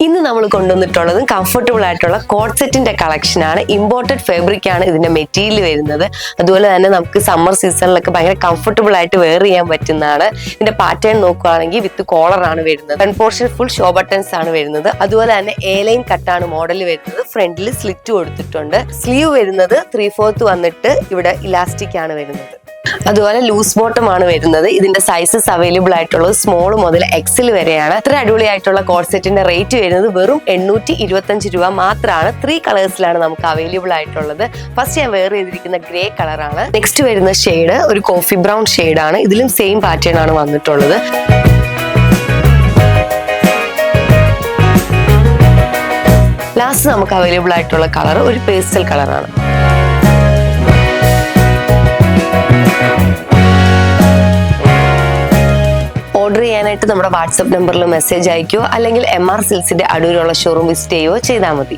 ഇന്ന് നമ്മൾ കൊണ്ടുവന്നിട്ടുള്ളതും കംഫർട്ടബിൾ ആയിട്ടുള്ള കോട്ട് സെറ്റിന്റെ കളക്ഷൻ ആണ്. ഇമ്പോർട്ടഡ് ഫാബ്രിക് ആണ് ഇതിന്റെ മെറ്റീരിയൽ വരുന്നത്. അതുപോലെ തന്നെ നമുക്ക് സമ്മർ സീസണിലൊക്കെ ഭയങ്കര കംഫർട്ടബിൾ ആയിട്ട് വെയർ ചെയ്യാൻ പറ്റുന്നതാണ്. ഇതിന്റെ പാറ്റേൺ നോക്കുകയാണെങ്കിൽ വിത്ത് കോളർ ആണ് വരുന്നത്. Front portion full show buttons ആണ് വരുന്നത്. അതുപോലെ തന്നെ എ ലൈൻ കട്ടാണ് മോഡൽ വരുന്നത്. ഫ്രണ്ടിൽ സ്ലിറ്റ് കൊടുത്തിട്ടുണ്ട്. സ്ലീവ് വരുന്നത് 3/4 വന്നിട്ട് ഇവിടെ ഇലാസ്റ്റിക് ആണ് വരുന്നത്. അതുപോലെ ലൂസ് ബോട്ടം ആണ് വരുന്നത്. ഇതിന്റെ സൈസസ് അവൈലബിൾ ആയിട്ടുള്ളത് സ്മോൾ മുതൽ എക്സൽ വരെയാണ്. ഇത്ര അടിപൊളിയായിട്ടുള്ള കോട്ട് സെറ്റിന്റെ റേറ്റ് വരുന്നത് വെറും 825 രൂപ മാത്രമാണ്. 3 കളേഴ്സിലാണ് നമുക്ക് അവൈലബിൾ ആയിട്ടുള്ളത്. ഫസ്റ്റ് ഞാൻ വെയർ ചെയ്തിരിക്കുന്ന ഗ്രേ കളറാണ്. നെക്സ്റ്റ് വരുന്ന ഷെയ്ഡ് ഒരു കോഫി ബ്രൗൺ ഷെയ്ഡാണ്. ഇതിലും സെയിം പാറ്റേൺ ആണ് വന്നിട്ടുള്ളത്. ലാസ്റ്റ് നമുക്ക് അവൈലബിൾ ആയിട്ടുള്ള കളർ ഒരു പേസ്റ്റൽ കളറാണ്. ഓർഡർ ചെയ്യാനായിട്ട് നമ്മുടെ വാട്സ്ആപ്പ് നമ്പറിൽ മെസ്സേജ് അയക്കുകയോ അല്ലെങ്കിൽ MR സിൽക്സിന്റെ അടൂരുള്ള ഷോറൂം വിസിറ്റ് ചെയ്യുകയോ ചെയ്താൽ മതി.